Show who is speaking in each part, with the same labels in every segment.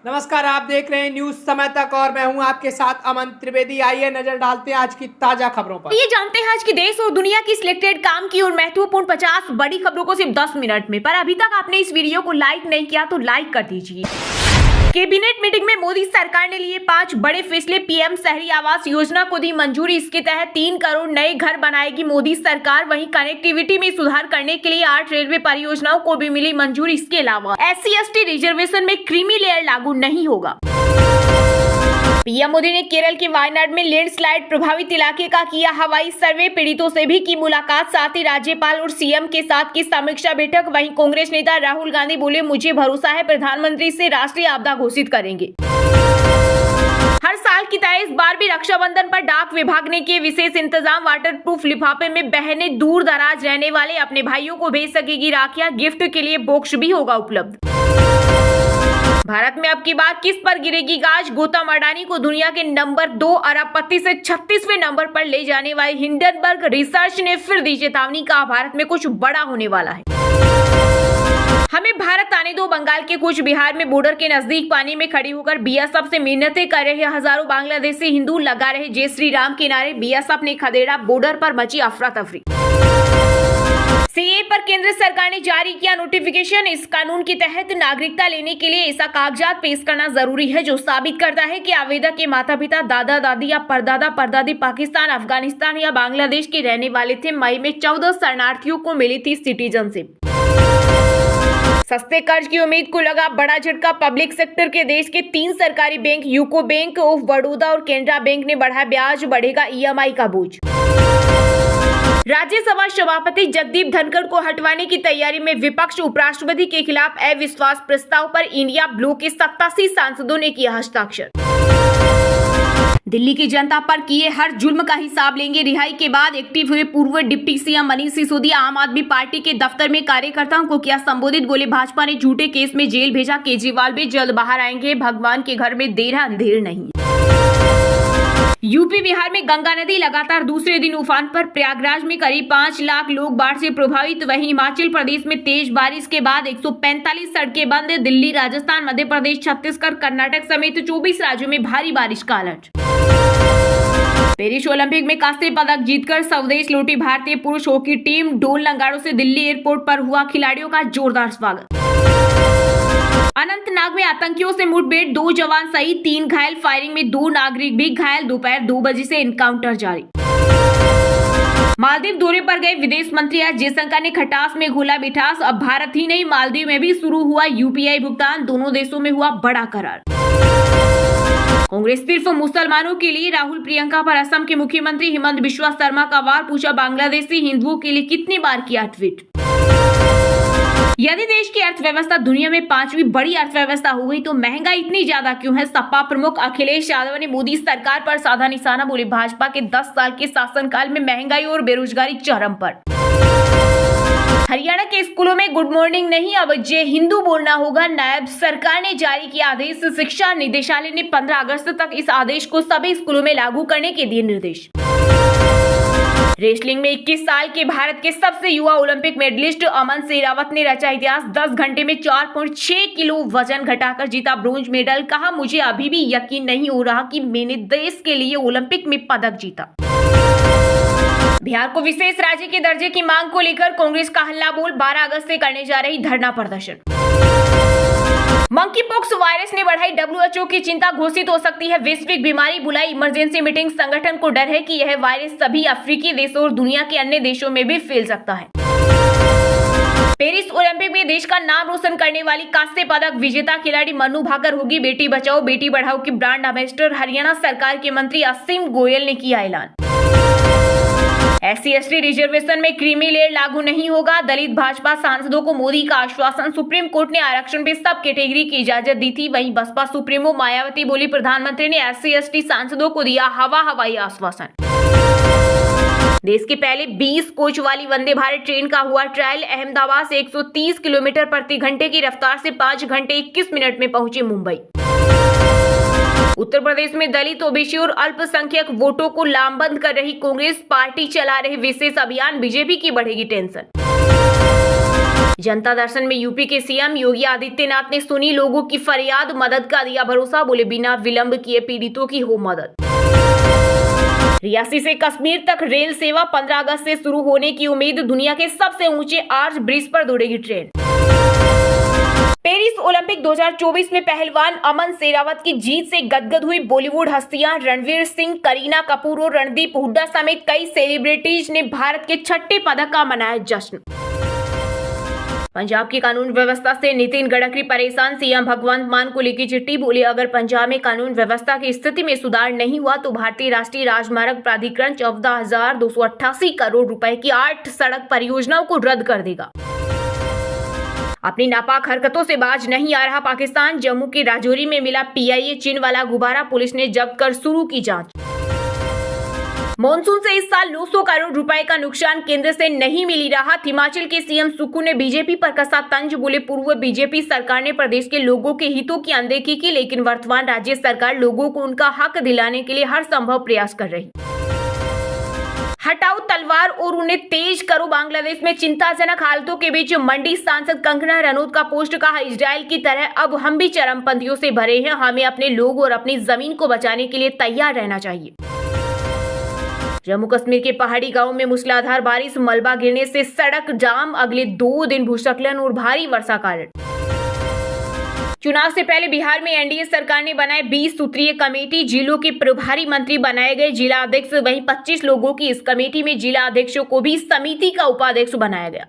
Speaker 1: नमस्कार, आप देख रहे हैं न्यूज समय तक और मैं हूं आपके साथ अमन त्रिवेदी। आइए नजर डालते हैं आज की ताजा खबरों पर।
Speaker 2: ये जानते हैं आज की देश और दुनिया की सिलेक्टेड काम की और महत्वपूर्ण 50 बड़ी खबरों को सिर्फ 10 मिनट में। पर अभी तक आपने इस वीडियो को लाइक नहीं किया तो लाइक कर दीजिए। कैबिनेट मीटिंग में मोदी सरकार ने लिए 5 बड़े फैसले। पीएम शहरी आवास योजना को दी मंजूरी। इसके तहत 3 करोड़ नए घर बनाएगी मोदी सरकार। वहीं कनेक्टिविटी में सुधार करने के लिए 8 रेलवे परियोजनाओं को भी मिली मंजूरी। इसके अलावा SC/ST रिजर्वेशन में क्रीमी लेयर लागू नहीं होगा। पीएम मोदी ने केरल के वायनाड में लैंडस्लाइड प्रभावित इलाके का किया हवाई सर्वे। पीड़ितों से भी की मुलाकात, साथ ही राज्यपाल और सीएम के साथ की समीक्षा बैठक। वहीं कांग्रेस नेता राहुल गांधी बोले, मुझे भरोसा है प्रधानमंत्री से राष्ट्रीय आपदा घोषित करेंगे। हर साल की तरह इस बार भी रक्षाबंधन पर डाक विभाग ने किए विशेष इंतजाम। वाटर प्रूफ लिफाफे में बहनें दूर दराज रहने वाले अपने भाइयों को भेज सकेगी राखियां। गिफ्ट के लिए बॉक्स भी होगा उपलब्ध। भारत में अब की बार किस पर गिरेगी गाज? गौतम अडानी को दुनिया के नंबर 2 अरबपति से 36वें नंबर पर ले जाने वाली हिंडनबर्ग रिसर्च ने फिर दी चेतावनी। कहा, भारत में कुछ बड़ा होने वाला है। हमें भारत आने दो। बंगाल के कुछ बिहार में बॉर्डर के नजदीक पानी में खड़ी होकर बीएसएफ से मिन्नतें कर रहे हजारों बांग्लादेशी हिंदू। लगा रहे जय श्री राम के नारे। बीएसएफ ने खदेड़ा, बॉर्डर पर मची अफरा तफरी। सीए पर केंद्र सरकार ने जारी किया नोटिफिकेशन। इस कानून के तहत नागरिकता लेने के लिए ऐसा कागजात पेश करना जरूरी है जो साबित करता है कि आवेदक के माता पिता, दादा दादी या परदादा परदादी पाकिस्तान, अफगानिस्तान या बांग्लादेश के रहने वाले थे। मई में 14 शरणार्थियों को मिली थी सिटीजनशिप। सस्ते कर्ज की उम्मीद को लगा बड़ा झटका। पब्लिक सेक्टर के देश के 3 सरकारी bank UCO bank of Baroda और केनरा बैंक ने बढ़ाया ब्याज। बढ़ेगा EMI का बोझ। राज्यसभा सभापति जगदीप धनखड़ को हटवाने की तैयारी में विपक्ष। उपराष्ट्रपति के खिलाफ अविश्वास प्रस्ताव पर इंडिया ब्लॉक के 87 सांसदों ने किया हस्ताक्षर। दिल्ली की जनता पर किए हर जुल्म का हिसाब लेंगे। रिहाई के बाद एक्टिव हुए पूर्व डिप्टी सीएम मनीष सिसोदिया। आम आदमी पार्टी के दफ्तर में कार्यकर्ताओं को किया संबोधित। बोले, भाजपा ने झूठे केस में जेल भेजा। केजरीवाल भी जल्द बाहर आएंगे। भगवान के घर में देर अंधेर नहीं। यूपी बिहार में गंगा नदी लगातार दूसरे दिन उफान पर। प्रयागराज में करीब 5 लाख लोग बाढ़ से प्रभावित। वहीं हिमाचल प्रदेश में तेज बारिश के बाद 145 सड़कें बंद। दिल्ली, राजस्थान, मध्य प्रदेश, छत्तीसगढ़, कर्नाटक समेत 24 राज्यों में भारी बारिश का अलर्ट। पेरिस ओलंपिक में कांस्य पदक जीतकर स्वदेश लौटी भारतीय पुरुष हॉकी टीम। ढोल नगाड़ों से दिल्ली एयरपोर्ट पर हुआ खिलाड़ियों का जोरदार स्वागत। अनंतनाग में आतंकियों से मुठभेड़, 2 जवान शहीद, 3 घायल। फायरिंग में 2 नागरिक भी घायल। दोपहर 2 बजे से एनकाउंटर जारी। मालदीव दौरे पर गए विदेश मंत्री एस जयशंकर ने खटास में घोला मिठास। अब भारत ही नहीं, मालदीव में भी शुरू हुआ UPI भुगतान। दोनों देशों में हुआ बड़ा करार। कांग्रेस सिर्फ मुसलमानों के लिए। राहुल प्रियंका पर असम के मुख्यमंत्री हेमंत बिश्वा शर्मा का वार। पूछा, बांग्लादेशी हिंदुओं के लिए कितनी बार किया ट्वीट। यदि देश की अर्थव्यवस्था दुनिया में 5वीं बड़ी अर्थव्यवस्था हो गई तो महंगाई इतनी ज्यादा क्यों है? सपा प्रमुख अखिलेश यादव ने मोदी सरकार पर साधा निशाना। बोले, भाजपा के 10 साल के शासनकाल में महंगाई और बेरोजगारी चरम पर। हरियाणा के स्कूलों में गुड मॉर्निंग नहीं, अब जय हिंदू बोलना होगा। नायब सरकार ने जारी किया आदेश। शिक्षा निदेशालय ने 15 अगस्त तक इस आदेश को सभी स्कूलों में लागू करने के दिए निर्देश। रेसलिंग में 21 साल के भारत के सबसे युवा ओलंपिक मेडलिस्ट अमन शेरावत ने रचा इतिहास। 10 घंटे में 4.6 किलो वजन घटाकर जीता ब्रोंज मेडल। कहा, मुझे अभी भी यकीन नहीं हो रहा कि मैंने देश के लिए ओलंपिक में पदक जीता। बिहार को विशेष राज्य के दर्जे की मांग को लेकर कांग्रेस का हल्ला बोल। 12 अगस्त से करने जा रही धरना प्रदर्शन। मंकी पॉक्स वायरस ने बढ़ाई WHO की चिंता। घोषित हो सकती है वैश्विक बीमारी। बुलाई इमरजेंसी मीटिंग। संगठन को डर है कि यह वायरस सभी अफ्रीकी देशों और दुनिया के अन्य देशों में भी फैल सकता है। पेरिस ओलंपिक में देश का नाम रोशन करने वाली कांस्य पदक विजेता खिलाड़ी मनु भाकर होगी बेटी बचाओ बेटी बढ़ाओ की ब्रांड एम्बेसडर। हरियाणा सरकार के मंत्री असीम गोयल ने किया ऐलान। SC/ST रिजर्वेशन में क्रीमी लेयर लागू नहीं होगा। दलित भाजपा सांसदों को मोदी का आश्वासन। सुप्रीम कोर्ट ने आरक्षण पे सब कैटेगरी की इजाजत दी थी। वहीं बसपा सुप्रीमो मायावती बोली, प्रधानमंत्री ने SC/ST सांसदों को दिया हवाई आश्वासन। देश के पहले 20 कोच वाली वंदे भारत ट्रेन का हुआ ट्रायल। अहमदाबाद से 130 किलोमीटर प्रति घंटे की रफ्तार से 5 घंटे 21 मिनट में पहुंची मुंबई। उत्तर प्रदेश में दलित, ओबीसी और अल्पसंख्यक वोटों को लामबंद कर रही कांग्रेस पार्टी चला रहे विशेष अभियान। बीजेपी की बढ़ेगी टेंशन। जनता दर्शन में यूपी के सीएम योगी आदित्यनाथ ने सुनी लोगों की फरियाद, मदद का दिया भरोसा, बोले बिना विलंब किए पीड़ितों की हो मदद। रियासी से कश्मीर तक रेल सेवा 15 अगस्त से शुरू होने की उम्मीद, दुनिया के सबसे ऊंचे आर्च ब्रिज पर दौड़ेगी ट्रेन। पेरिस ओलंपिक 2024 में पहलवान अमन शेरावत की जीत से गदगद हुई बॉलीवुड हस्तियां, रणवीर सिंह, करीना कपूर और रणदीप हुड्डा समेत कई सेलिब्रिटीज ने भारत के 6ठे पदक का मनाया जश्न। पंजाब की कानून व्यवस्था से नितिन गडकरी परेशान, सीएम भगवंत मान को लिखी चिट्ठी, बोले अगर पंजाब में कानून व्यवस्था की स्थिति में सुधार नहीं हुआ तो भारतीय राष्ट्रीय राजमार्ग प्राधिकरण 14,288 करोड़ रुपए की 8 सड़क परियोजनाओं को रद्द कर देगा। अपनी नापाक हरकतों से बाज नहीं आ रहा पाकिस्तान, जम्मू के राजौरी में मिला पीआईए चीन वाला गुब्बारा, पुलिस ने जब्त कर शुरू की जांच। मॉनसून से इस साल 900 करोड़ रुपए का नुकसान, केंद्र से नहीं मिली राहत। हिमाचल के सीएम सुक्खू ने बीजेपी पर कसा तंज, बोले पूर्व बीजेपी सरकार ने प्रदेश के लोगों के हितों की अनदेखी की, लेकिन वर्तमान राज्य सरकार लोगों को उनका हक दिलाने के लिए हर संभव प्रयास कर रही। हटाओ तलवार और उन्हें तेज करो, बांग्लादेश में चिंताजनक हालातों के बीच मंडी सांसद कंगना रनौत का पोस्ट, कहा इजराइल की तरह अब हम भी चरमपंथियों से भरे हैं, हमें अपने लोग और अपनी जमीन को बचाने के लिए तैयार रहना चाहिए। जम्मू कश्मीर के पहाड़ी गांवों में मूसलाधार बारिश, मलबा गिरने से सड़क जाम, अगले 2 दिन भूस्खलन और भारी वर्षा कारण। चुनाव से पहले बिहार में एनडीए सरकार ने बनाए 20 सूत्रीय कमेटी, जिलों के प्रभारी मंत्री बनाए गए जिला अध्यक्ष, वहीं 25 लोगों की इस कमेटी में जिला अध्यक्षों को भी समिति का उपाध्यक्ष बनाया गया।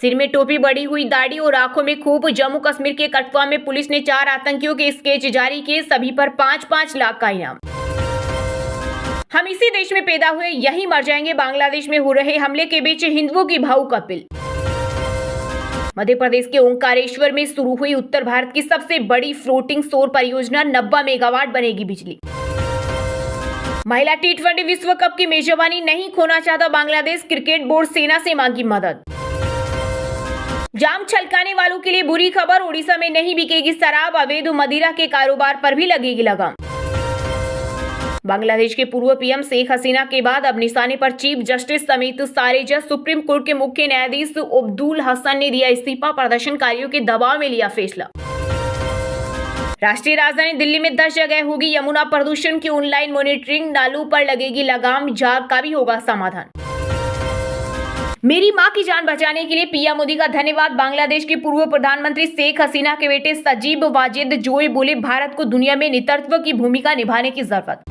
Speaker 2: सिर में टोपी, बढ़ी हुई दाढ़ी और आंखों में खूब, जम्मू कश्मीर के कठुआ में पुलिस ने 4 आतंकियों के स्केच जारी किए, सभी पर 5-5 लाख का इनाम। हम इसी देश में पैदा हुए, यहीं मर जाएंगे, बांग्लादेश में हो रहे हमले के बीच हिंदुओं की भावुक अपील। मध्य प्रदेश के ओंकारेश्वर में शुरू हुई उत्तर भारत की सबसे बड़ी फ्लोटिंग सौर परियोजना, 90 मेगावाट बनेगी बिजली। महिला T20 विश्व कप की मेजबानी नहीं खोना चाहता बांग्लादेश, क्रिकेट बोर्ड सेना से मांगी मदद। जाम छलकाने वालों के लिए बुरी खबर, ओडिशा में नहीं बिकेगी शराब, अवैध मदिरा के कारोबार पर भी लगेगी लगाम। बांग्लादेश के पूर्व पीएम शेख हसीना के बाद अब निशाने पर चीफ जस्टिस समेत सारे जज, सुप्रीम कोर्ट के मुख्य न्यायाधीश अब्दुल हसन ने दिया इस्तीफा, प्रदर्शनकारियों के दबाव में लिया फैसला। राष्ट्रीय राजधानी दिल्ली में 10 जगह होगी यमुना प्रदूषण की ऑनलाइन मॉनिटरिंग, नालों पर लगेगी लगाम, जाग का भी होगा समाधान। मेरी मां की जान बचाने के लिए पीएम मोदी का धन्यवाद, बांग्लादेश के पूर्व प्रधानमंत्री शेख हसीना के बेटे सजीब वाजिद जोई बोले भारत को दुनिया में नेतृत्व की भूमिका निभाने की जरूरत।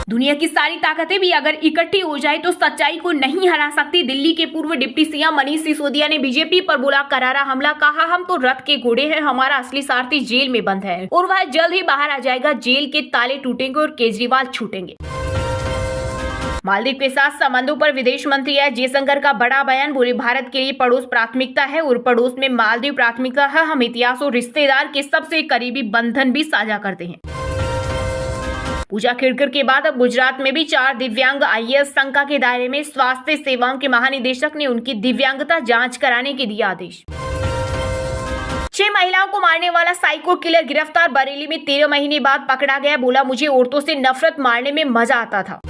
Speaker 2: दुनिया की सारी ताकतें भी अगर इकट्ठी हो जाए तो सच्चाई को नहीं हरा सकती, दिल्ली के पूर्व डिप्टी सीएम मनीष सिसोदिया ने बीजेपी पर बोला करारा हमला, कहा हम तो रथ के घोड़े हैं, हमारा असली सारथी जेल में बंद है और वह जल्द ही बाहर आ जाएगा, जेल के ताले टूटेंगे और केजरीवाल छूटेंगे। मालदीव के साथ संबंधों पर विदेश मंत्री एस जयशंकर का बड़ा बयान, बोले भारत के लिए पड़ोस प्राथमिकता है और पड़ोस में मालदीव प्राथमिकता है, हम इतिहास और रिश्तेदार के सबसे करीबी बंधन भी साझा करते हैं। पूजा खेड़कर के बाद अब गुजरात में भी 4 दिव्यांग आईएएस शंका के दायरे में, स्वास्थ्य सेवाओं के महानिदेशक ने उनकी दिव्यांगता जांच कराने के दिया आदेश। 6 महिलाओं को मारने वाला साइको किलर गिरफ्तार, बरेली में 13 महीने बाद पकड़ा गया, बोला मुझे औरतों से नफरत मारने में मजा आता था।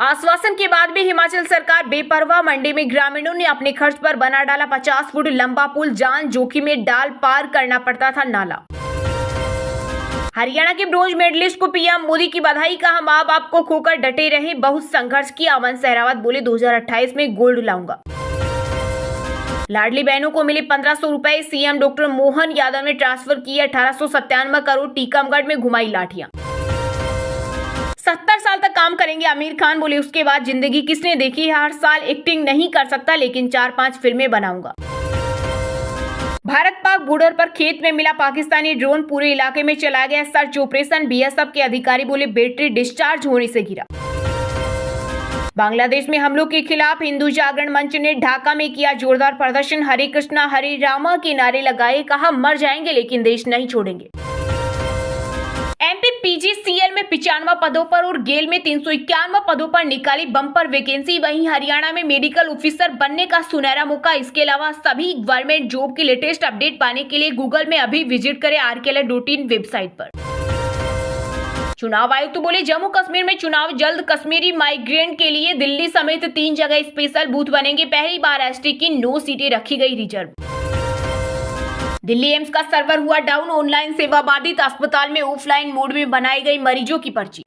Speaker 2: आश्वासन के बाद भी हिमाचल सरकार बेपरवाह, मंडी में ग्रामीणों ने अपने खर्च पर बना डाला 50 फुट लंबा पुल, जान जोखिम में डाल पार करना पड़ता था नाला। हरियाणा के ब्रोंज मेडलिस्ट को पीएम मोदी की बधाई, कहा मां बाप को खोकर डटे रहे, बहुत संघर्ष किया, अमन शेरावत बोले 2028 में गोल्ड लाऊंगा। लाडली बहनों को मिले 1500 रुपए, सीएम डॉक्टर मोहन यादव ने ट्रांसफर किए 1897 करोड़, टीकमगढ़ में घुमाई लाठियां। 70 साल तक काम करेंगे आमिर खान, बोले उसके बाद जिंदगी किसने देखी है, हर साल एक्टिंग नहीं कर सकता लेकिन 4-5 फिल्में बनाऊंगा। भारत पाक बॉर्डर पर खेत में मिला पाकिस्तानी ड्रोन, पूरे इलाके में चलाया गया सर्च ऑपरेशन, बीएसएफ के अधिकारी बोले बैटरी डिस्चार्ज होने से गिरा। बांग्लादेश में हमलों के खिलाफ हिंदू जागरण मंच ने ढाका में किया जोरदार प्रदर्शन, हरे कृष्णा हरे रामा के नारे लगाए, कहा मर जाएंगे लेकिन देश नहीं छोड़ेंगे। एमपी पीजीसीएल में 95 पदों पर और गेल में 391 पदों पर निकाली बम्पर वैकेंसी, वहीं हरियाणा में मेडिकल ऑफिसर बनने का सुनहरा मौका। इसके अलावा सभी गवर्नमेंट जॉब की लेटेस्ट अपडेट पाने के लिए गूगल में अभी विजिट करें rkl.in वेबसाइट पर। चुनाव आयुक्त बोले जम्मू कश्मीर में चुनाव जल्द, कश्मीरी माइग्रेंट के लिए दिल्ली समेत 3 जगह स्पेशल बूथ बनेंगे, पहली बार एसटी की 9 सीटें रखी गई रिजर्व। दिल्ली एम्स का सर्वर हुआ डाउन, ऑनलाइन सेवा बाधित, अस्पताल में ऑफलाइन मोड में बनाई गई मरीजों की पर्ची।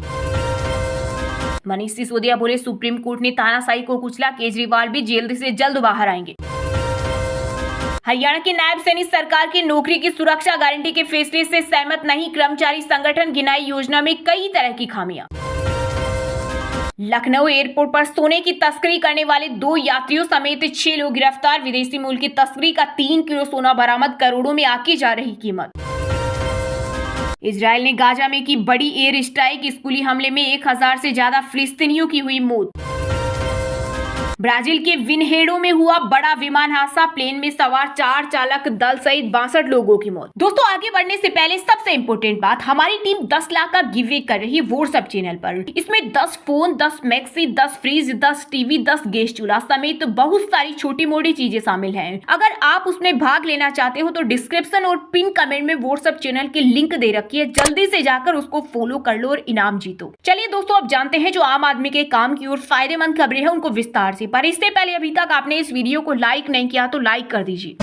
Speaker 2: मनीष सिसोदिया बोले सुप्रीम कोर्ट ने तानाशाही को कुचला, केजरीवाल भी जेल से जल्द बाहर आएंगे। हरियाणा के नायब सैनी सरकार की नौकरी की सुरक्षा गारंटी के फैसले से सहमत नहीं, कर्मचारी संगठन गिनाई योजना में कई तरह की खामियां। लखनऊ एयरपोर्ट पर सोने की तस्करी करने वाले 2 यात्रियों समेत 6 लोग गिरफ्तार, विदेशी मूल की तस्करी का 3 किलो सोना बरामद, करोड़ों में आकी जा रही कीमत। इजराइल ने गाजा में की बड़ी एयर स्ट्राइक, स्कूली हमले में 1000 से ज्यादा फिलिस्तीनियों की हुई मौत। ब्राजील के विनहेडो में हुआ बड़ा विमान हादसा, प्लेन में सवार 4 चालक दल सहित 62 लोगों की मौत। दोस्तों आगे बढ़ने से पहले सबसे इम्पोर्टेंट बात, हमारी टीम 10 लाख का गिव कर रही है व्हाट्सएप चैनल पर। इसमें 10 phone, 10 maxi, 10 fridge, 10 TV, 10 gas चूल्हा समेत बहुत सारी छोटी मोटी चीजें शामिल हैं। अगर आप उसमें भाग लेना चाहते हो तो डिस्क्रिप्शन और पिन कमेंट में व्हाट्सएप चैनल की लिंक दे रखी है, जल्दी से जाकर उसको फॉलो कर लो और इनाम जीतो। चलिए दोस्तों अब जानते हैं जो आम आदमी के काम की और फायदेमंद खबरें हैं उनको विस्तार से। पर इससे पहले अभी तक आपने इस वीडियो को लाइक नहीं किया तो लाइक कर दीजिए।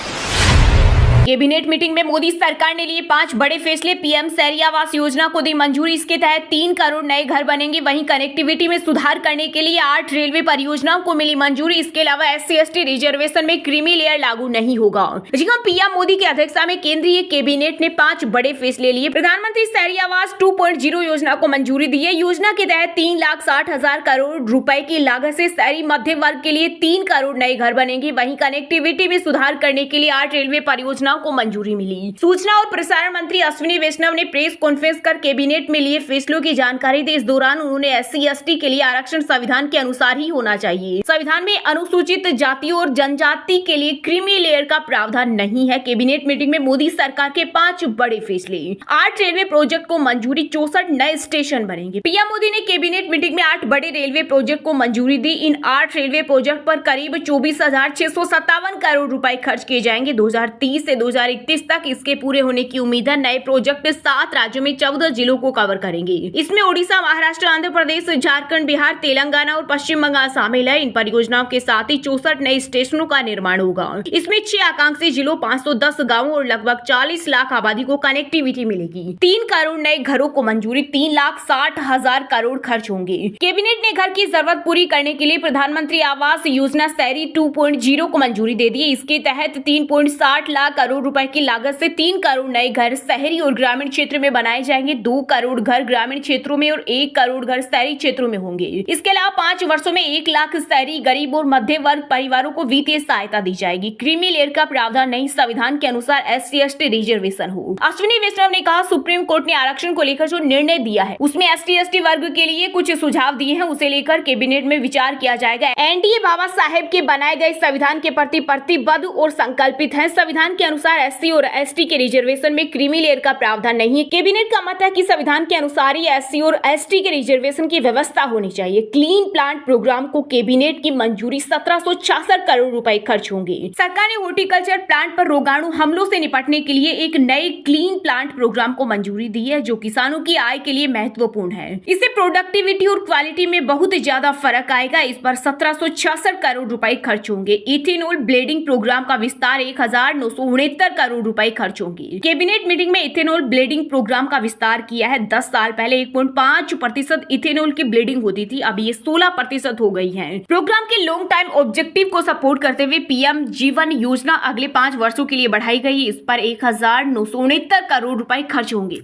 Speaker 2: कैबिनेट मीटिंग में मोदी सरकार ने लिए 5 बड़े फैसले, पीएम शहरी आवास योजना को दी मंजूरी, इसके तहत 3 करोड़ नए घर बनेंगे। वहीं कनेक्टिविटी में सुधार करने के लिए 8 रेलवे परियोजनाओं को मिली मंजूरी। इसके अलावा SC/ST रिजर्वेशन में क्रीमी लेयर लागू नहीं होगा। जी हां, पीएम मोदी की अध्यक्षता में केंद्रीय कैबिनेट ने 5 बड़े फैसले लिए। प्रधानमंत्री शहरी आवास 2.0 योजना को मंजूरी दी है। योजना के तहत 3,60,000 करोड़ रुपए की लागत से शहरी मध्यम वर्ग के लिए 3 करोड़ नए घर बनेंगे। वहीं कनेक्टिविटी में सुधार करने के लिए 8 रेलवे परियोजना को मंजूरी मिली। सूचना और प्रसारण मंत्री अश्विनी वैष्णव ने प्रेस कॉन्फ्रेंस कर कैबिनेट में लिए फैसलों की जानकारी दी। इस दौरान उन्होंने SC/ST के लिए आरक्षण संविधान के अनुसार ही होना चाहिए। संविधान में अनुसूचित जातियों और जनजाति के लिए क्रीमी लेयर का प्रावधान नहीं है। कैबिनेट मीटिंग में मोदी सरकार के 5 बड़े फैसले, 8 रेलवे प्रोजेक्ट को मंजूरी, 64 नए स्टेशन बनेंगे। पीएम मोदी ने कैबिनेट मीटिंग में 8 बड़े रेलवे प्रोजेक्ट को मंजूरी दी। इन 8 रेलवे प्रोजेक्ट पर करीब 24,657 करोड़ रुपए खर्च किए जाएंगे। 2030 से 2031 तक इसके पूरे होने की उम्मीद है। नए प्रोजेक्ट 7 राज्यों में 14 जिलों को कवर करेंगे। इसमें ओडिशा, महाराष्ट्र, आंध्र प्रदेश, झारखंड, बिहार, तेलंगाना और पश्चिम बंगाल शामिल है। इन परियोजनाओं के साथ ही 64 नए स्टेशनों का निर्माण होगा। इसमें 6 आकांक्षी जिलों, 510 गांवों और लगभग 40 लाख आबादी को कनेक्टिविटी मिलेगी। 3 करोड़ नए घरों को मंजूरी, 3,60,000 करोड़ खर्च होंगे। कैबिनेट ने घर की जरूरत पूरी करने के लिए प्रधानमंत्री आवास योजना शहरी 2.0 को मंजूरी दे दी। इसके तहत 3.60 लाख करोड़ रुपए की लागत से 3 करोड़ नए घर शहरी और ग्रामीण क्षेत्र में बनाए जाएंगे। 2 करोड़ घर ग्रामीण क्षेत्रों में और 1 करोड़ घर शहरी क्षेत्रों में होंगे। इसके अलावा 5 वर्षों में 1 लाख शहरी गरीब और मध्य वर्ग परिवारों को वित्तीय सहायता दी जाएगी। क्रीमी लेयर का प्रावधान नहीं, संविधान के अनुसार SC/ST रिजर्वेशन हो। अश्विनी वैष्णव ने कहा सुप्रीम कोर्ट ने आरक्षण को लेकर जो निर्णय दिया है उसमें SC/ST वर्ग के लिए कुछ सुझाव दिए हैं, उसे लेकर कैबिनेट में विचार किया जाएगा। NDA बाबा साहेब के बनाए गए संविधान के प्रति प्रतिबद्ध और संकल्पित है। संविधान के अनुसार SC और ST के रिजर्वेशन में क्रीमी लेयर का प्रावधान नहीं है। कैबिनेट का मत है कि संविधान के अनुसार ही SC और ST के रिजर्वेशन की व्यवस्था होनी चाहिए। क्लीन प्लांट प्रोग्राम को कैबिनेट की मंजूरी, 1766 करोड़ रुपए खर्च होंगे। सरकार ने हॉर्टिकल्चर प्लांट पर रोगाणु हमलों से निपटने के लिए एक नए क्लीन प्लांट प्रोग्राम को मंजूरी दी है, जो किसानों की आय के लिए महत्वपूर्ण है। इससे प्रोडक्टिविटी और क्वालिटी में बहुत ज्यादा फर्क आएगा। इस पर 1766 करोड़ रुपए खर्च होंगे। इथेनॉल ब्लेडिंग प्रोग्राम का विस्तार, 1969 करोड़ रुपए खर्च होंगे। कैबिनेट मीटिंग में इथेनॉल ब्लेडिंग प्रोग्राम का विस्तार किया है। 10 साल पहले 1.5% इथेनॉल की ब्लेडिंग होती थी, अब ये 16% हो गई है। प्रोग्राम के लॉन्ग टाइम ऑब्जेक्टिव को सपोर्ट करते हुए पीएम जीवन योजना अगले 5 वर्षों के लिए बढ़ाई गई। इस पर 1969 करोड़ रुपए खर्च होंगे।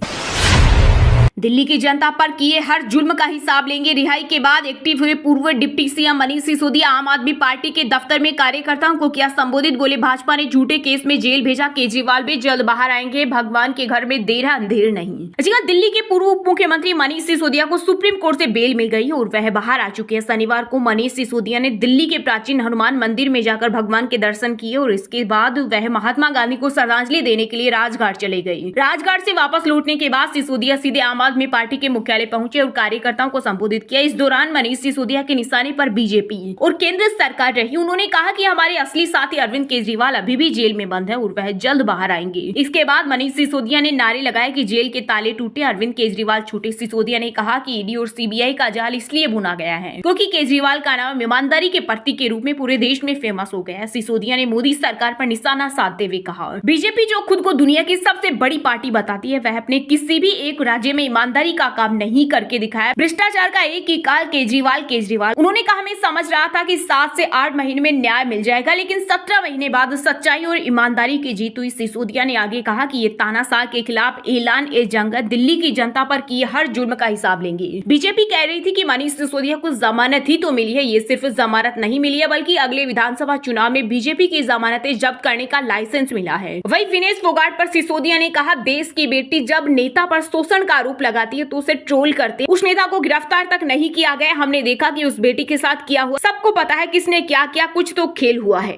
Speaker 2: दिल्ली की जनता पर किए हर जुल्म का हिसाब लेंगे। रिहाई के बाद एक्टिव हुए पूर्व डिप्टी सीएम मनीष सिसोदिया आम आदमी पार्टी के दफ्तर में कार्यकर्ताओं को किया संबोधित। बोले भाजपा ने झूठे केस में जेल भेजा, केजरीवाल भी जल्द बाहर आएंगे, भगवान के घर में देर अंधेर नहीं। जी हां, दिल्ली के पूर्व उप मुख्यमंत्री मनीष सिसोदिया को सुप्रीम कोर्ट से बेल मिल गई और वह बाहर आ चुके हैं। शनिवार को मनीष सिसोदिया ने दिल्ली के प्राचीन हनुमान मंदिर में जाकर भगवान के दर्शन किए और इसके बाद वह महात्मा गांधी को श्रद्धांजलि देने के लिए राजघाट चले गए। राजघाट से वापस लौटने के बाद सिसोदिया सीधे आम गाजियाबाद में पार्टी के मुख्यालय पहुंचे और कार्यकर्ताओं को संबोधित किया। इस दौरान मनीष सिसोदिया के निशाने पर बीजेपी और केंद्र सरकार रही। उन्होंने कहा कि हमारे असली साथी अरविंद केजरीवाल अभी भी जेल में बंद है और वह जल्द बाहर आएंगे। इसके बाद मनीष सिसोदिया ने नारे लगाए कि जेल के ताले टूटे, अरविंद केजरीवाल छूटे। सिसोदिया ने कहा कि ईडी और सीबीआई का जाल इसलिए बुना गया है क्योंकि केजरीवाल का नाम ईमानदारी के प्रतीक के रूप में पूरे देश में फेमस हो गया है। सिसोदिया ने मोदी सरकार पर निशाना साधते हुए कहा, बीजेपी जो खुद को दुनिया की सबसे बड़ी पार्टी बताती है, वह अपने किसी भी एक राज्य में ईमानदारी का काम नहीं करके दिखाया। भ्रष्टाचार का एक ही काल केजरीवाल। उन्होंने कहा, मैं समझ रहा था कि 7 से 8 महीने में न्याय मिल जाएगा, लेकिन 17 महीने बाद सच्चाई और ईमानदारी की जीत हुई। सिसोदिया ने आगे कहा कि ये तानाशाह के खिलाफ ऐलान ए जंग दिल्ली की जनता पर किए हर जुर्म का हिसाब लेंगे। बीजेपी कह रही थी कि मनीष सिसोदिया को जमानत ही तो मिली है। ये सिर्फ जमानत नहीं मिली है बल्कि अगले विधानसभा चुनाव में बीजेपी की जमानतें जब्त करने का लाइसेंस मिला है। वही विनेश फोगाट पर सिसोदिया ने कहा, देश की बेटी जब नेता पर शोषण का आरोप लगाती है तो उसे ट्रोल करते। उस नेता को गिरफ्तार तक नहीं किया गया। हमने देखा कि उस बेटी के साथ किया हुआ सबको पता है किसने क्या किया, कुछ तो खेल हुआ है।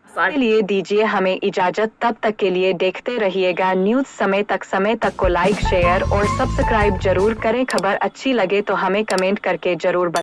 Speaker 3: के लिए दीजिए हमें इजाजत। तब तक के लिए देखते रहिएगा न्यूज समय तक को लाइक, शेयर और सब्सक्राइब जरूर करें। खबर अच्छी लगे तो हमें कमेंट करके जरूर बताएं।